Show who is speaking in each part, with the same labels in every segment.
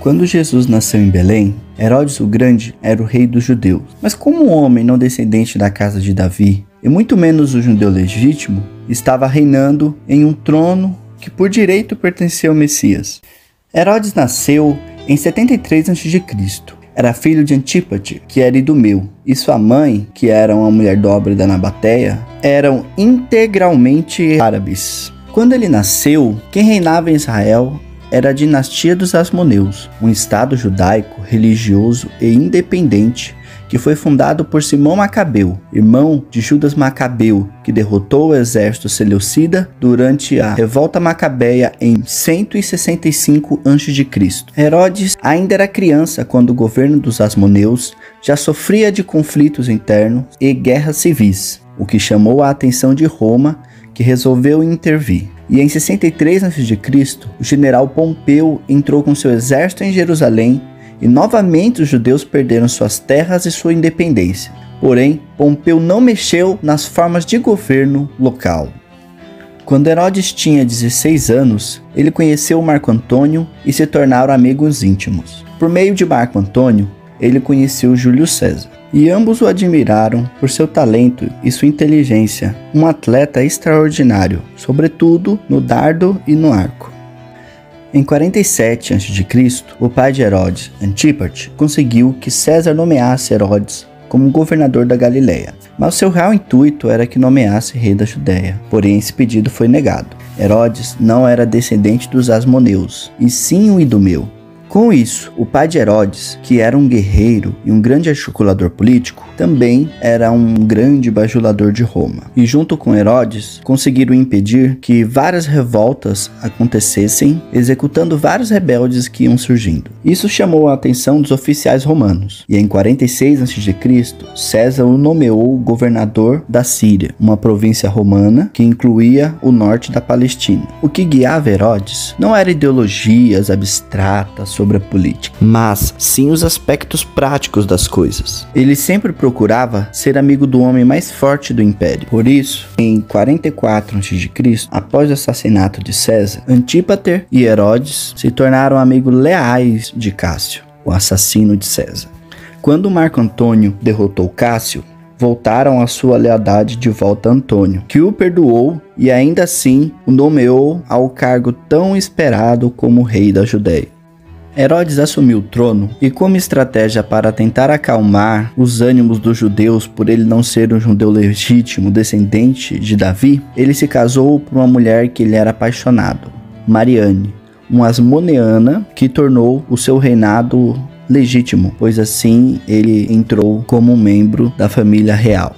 Speaker 1: Quando Jesus nasceu em Belém, Herodes o Grande era o rei dos judeus. Mas como um homem não descendente da casa de Davi, e muito menos o judeu legítimo, estava reinando em um trono que por direito pertencia ao Messias. Herodes nasceu em 73 a.C. Era filho de Antípate, que era idumeu, e sua mãe, que era uma mulher nobre da Nabateia, eram integralmente árabes. Quando ele nasceu, quem reinava em Israel era a dinastia dos Asmoneus, um estado judaico, religioso e independente que foi fundado por Simão Macabeu, irmão de Judas Macabeu, que derrotou o exército seleucida durante a revolta macabeia em 165 a.C. Herodes ainda era criança quando o governo dos Asmoneus já sofria de conflitos internos e guerras civis, o que chamou a atenção de Roma, que resolveu intervir. E em 63 a.C., o general Pompeu entrou com seu exército em Jerusalém e novamente os judeus perderam suas terras e sua independência. Porém, Pompeu não mexeu nas formas de governo local. Quando Herodes tinha 16 anos, ele conheceu Marco Antônio e se tornaram amigos íntimos. Por meio de Marco Antônio, ele conheceu Júlio César. E ambos o admiraram por seu talento e sua inteligência, um atleta extraordinário, sobretudo no dardo e no arco. Em 47 a.C., o pai de Herodes, Antípate, conseguiu que César nomeasse Herodes como governador da Galileia, mas seu real intuito era que nomeasse rei da Judéia. Porém, esse pedido foi negado. Herodes não era descendente dos Asmoneus, e sim um idumeu. Com isso, o pai de Herodes, que era um guerreiro e um grande articulador político, também era um grande bajulador de Roma. E junto com Herodes, conseguiram impedir que várias revoltas acontecessem, executando vários rebeldes que iam surgindo. Isso chamou a atenção dos oficiais romanos. E em 46 a.C., César o nomeou governador da Síria, uma província romana que incluía o norte da Palestina. O que guiava Herodes não era ideologias abstratas sobre a política, mas sim os aspectos práticos das coisas. Ele sempre procurava ser amigo do homem mais forte do império. Por isso, em 44 a.C., após o assassinato de César, Antípater e Herodes se tornaram amigos leais de Cássio, o assassino de César. Quando Marco Antônio derrotou Cássio, voltaram a sua lealdade de volta a Antônio, que o perdoou e ainda assim o nomeou ao cargo tão esperado como rei da Judéia. Herodes assumiu o trono e, como estratégia para tentar acalmar os ânimos dos judeus por ele não ser um judeu legítimo descendente de Davi, ele se casou por uma mulher que ele era apaixonado, Mariane, uma asmoneana que tornou o seu reinado legítimo, pois assim ele entrou como um membro da família real.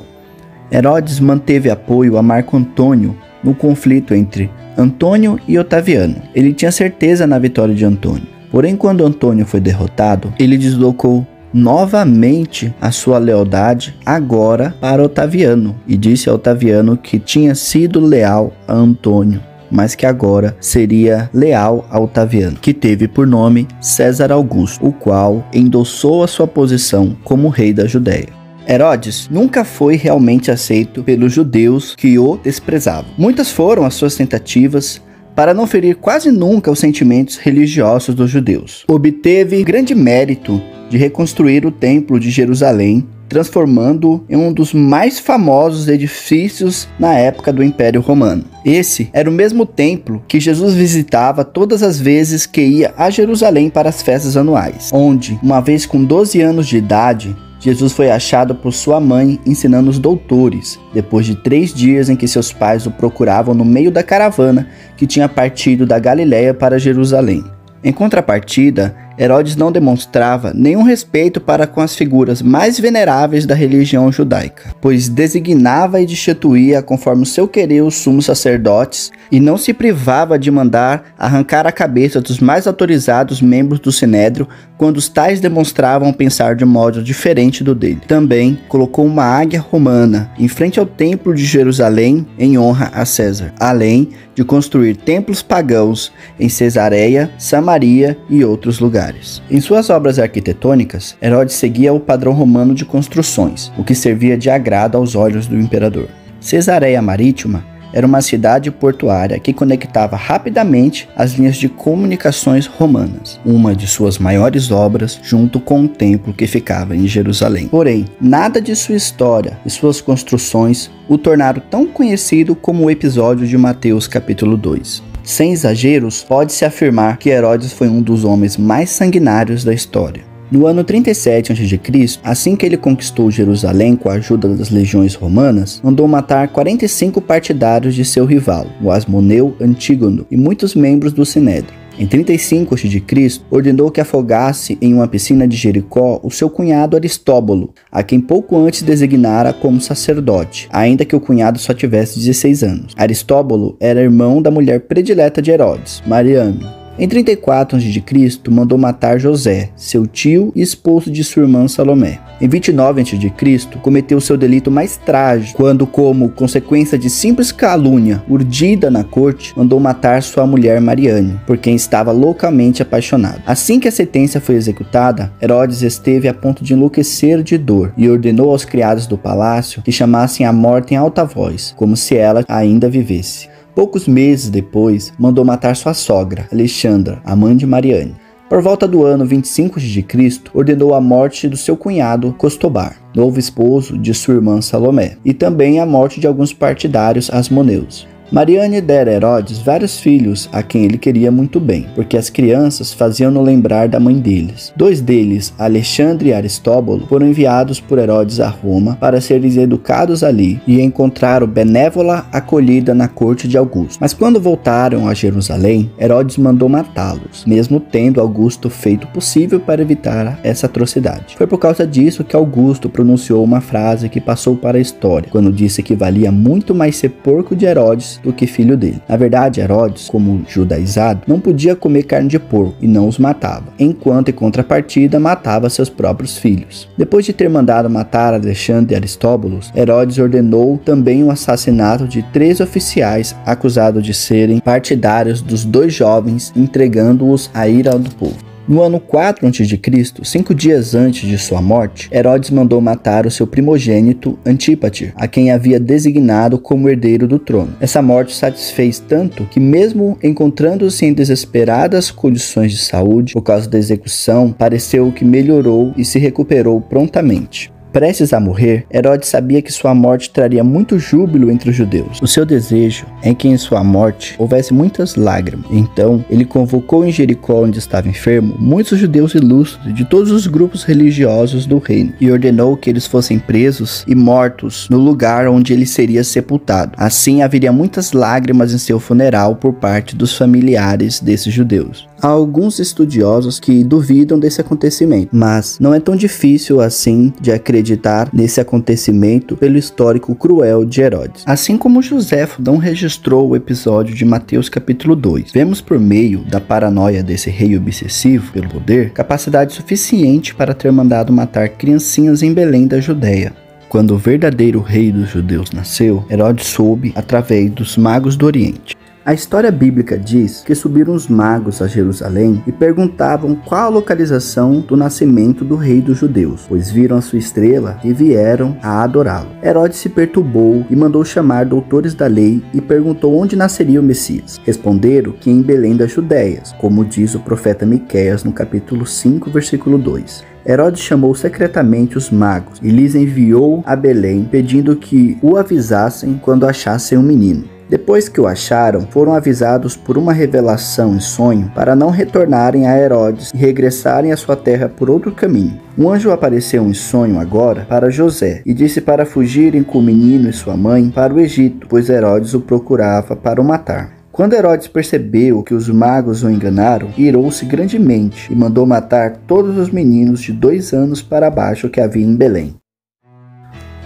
Speaker 1: Herodes manteve apoio a Marco Antônio no conflito entre Antônio e Otaviano. Ele tinha certeza na vitória de Antônio. Porém, quando Antônio foi derrotado, ele deslocou novamente a sua lealdade agora para Otaviano e disse a Otaviano que tinha sido leal a Antônio, mas que agora seria leal a Otaviano, que teve por nome César Augusto, o qual endossou a sua posição como rei da Judéia. Herodes nunca foi realmente aceito pelos judeus que o desprezavam. Muitas foram as suas tentativas para não ferir quase nunca os sentimentos religiosos dos judeus. Obteve grande mérito de reconstruir o Templo de Jerusalém, transformando-o em um dos mais famosos edifícios na época do Império Romano. Esse era o mesmo templo que Jesus visitava todas as vezes que ia a Jerusalém para as festas anuais, onde, uma vez com 12 anos de idade, Jesus foi achado por sua mãe ensinando os doutores, depois de 3 dias em que seus pais o procuravam no meio da caravana que tinha partido da Galileia para Jerusalém. Em contrapartida, Herodes não demonstrava nenhum respeito para com as figuras mais veneráveis da religião judaica, pois designava e destituía conforme o seu querer os sumos sacerdotes e não se privava de mandar arrancar a cabeça dos mais autorizados membros do Sinédrio quando os tais demonstravam pensar de modo diferente do dele. Também colocou uma águia romana em frente ao templo de Jerusalém em honra a César, além de construir templos pagãos em Cesareia, Samaria e outros lugares. Em suas obras arquitetônicas, Herodes seguia o padrão romano de construções, o que servia de agrado aos olhos do imperador. Cesareia Marítima era uma cidade portuária que conectava rapidamente as linhas de comunicações romanas, uma de suas maiores obras junto com o templo que ficava em Jerusalém. Porém, nada de sua história e suas construções o tornaram tão conhecido como o episódio de Mateus capítulo 2. Sem exageros, pode-se afirmar que Herodes foi um dos homens mais sanguinários da história. No ano 37 a.C., assim que ele conquistou Jerusalém com a ajuda das legiões romanas, mandou matar 45 partidários de seu rival, o Asmoneu Antígono, e muitos membros do Sinédrio. Em 35 a.C., ordenou que afogasse em uma piscina de Jericó o seu cunhado Aristóbulo, a quem pouco antes designara como sacerdote, ainda que o cunhado só tivesse 16 anos. Aristóbulo era irmão da mulher predileta de Herodes, Mariana. Em 34 a.C., mandou matar José, seu tio e esposo de sua irmã Salomé. Em 29 a.C., cometeu seu delito mais trágico, quando, como consequência de simples calúnia urdida na corte, mandou matar sua mulher Mariane, por quem estava loucamente apaixonado. Assim que a sentença foi executada, Herodes esteve a ponto de enlouquecer de dor e ordenou aos criados do palácio que chamassem a morte em alta voz, como se ela ainda vivesse. Poucos meses depois, mandou matar sua sogra, Alexandra, a mãe de Mariane. Por volta do ano 25 a.C., ordenou a morte do seu cunhado Costobar, novo esposo de sua irmã Salomé, e também a morte de alguns partidários asmoneus. Mariane dera a Herodes vários filhos a quem ele queria muito bem, porque as crianças faziam-no lembrar da mãe deles. Dois deles, Alexandre e Aristóbulo, foram enviados por Herodes a Roma para serem educados ali e encontraram benévola acolhida na corte de Augusto. Mas quando voltaram a Jerusalém, Herodes mandou matá-los, mesmo tendo Augusto feito o possível para evitar essa atrocidade. Foi por causa disso que Augusto pronunciou uma frase que passou para a história, quando disse que valia muito mais ser porco de Herodes do que filho dele. Na verdade, Herodes, como judaizado, não podia comer carne de porco e não os matava, enquanto em contrapartida matava seus próprios filhos. Depois de ter mandado matar Alexandre e Aristóbulo, Herodes ordenou também o assassinato de 3 oficiais acusados de serem partidários dos 2 jovens, entregando-os à ira do povo. No ano 4 a.C., 5 dias antes de sua morte, Herodes mandou matar o seu primogênito Antípater, a quem havia designado como herdeiro do trono. Essa morte satisfez tanto que, mesmo encontrando-se em desesperadas condições de saúde por causa da execução, pareceu que melhorou e se recuperou prontamente. Prestes a morrer, Herodes sabia que sua morte traria muito júbilo entre os judeus. O seu desejo é que em sua morte houvesse muitas lágrimas. Então, ele convocou em Jericó, onde estava enfermo, muitos judeus ilustres de todos os grupos religiosos do reino e ordenou que eles fossem presos e mortos no lugar onde ele seria sepultado. Assim, haveria muitas lágrimas em seu funeral por parte dos familiares desses judeus. Há alguns estudiosos que duvidam desse acontecimento, mas não é tão difícil assim de acreditar nesse acontecimento pelo histórico cruel de Herodes. Assim como Joséfo não registrou o episódio de Mateus capítulo 2, vemos por meio da paranoia desse rei obsessivo pelo poder, capacidade suficiente para ter mandado matar criancinhas em Belém da Judéia. Quando o verdadeiro rei dos judeus nasceu, Herodes soube através dos magos do Oriente. A história bíblica diz que subiram os magos a Jerusalém e perguntavam qual a localização do nascimento do rei dos judeus, pois viram a sua estrela e vieram a adorá-lo. Herodes se perturbou e mandou chamar doutores da lei e perguntou onde nasceria o Messias. Responderam que em Belém das Judeias, como diz o profeta Miqueias no capítulo 5, versículo 2. Herodes chamou secretamente os magos e lhes enviou a Belém, pedindo que o avisassem quando achassem um menino. Depois que o acharam, foram avisados por uma revelação em sonho para não retornarem a Herodes e regressarem à sua terra por outro caminho. Um anjo apareceu em sonho agora para José e disse para fugirem com o menino e sua mãe para o Egito, pois Herodes o procurava para o matar. Quando Herodes percebeu que os magos o enganaram, irou-se grandemente e mandou matar todos os meninos de 2 anos para baixo que havia em Belém.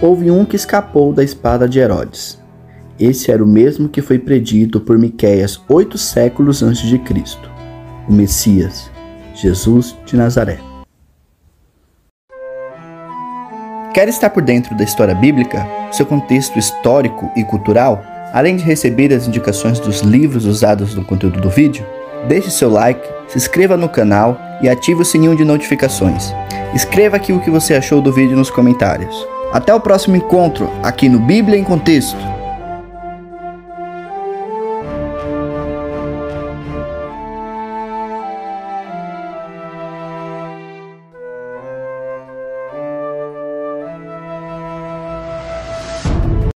Speaker 1: Houve um que escapou da espada de Herodes. Esse era o mesmo que foi predito por Miqueias 8 séculos antes de Cristo, o Messias, Jesus de Nazaré. Quer estar por dentro da história bíblica, seu contexto histórico e cultural, além de receber as indicações dos livros usados no conteúdo do vídeo? Deixe seu like, se inscreva no canal e ative o sininho de notificações. Escreva aqui o que você achou do vídeo nos comentários. Até o próximo encontro aqui no Bíblia em Contexto.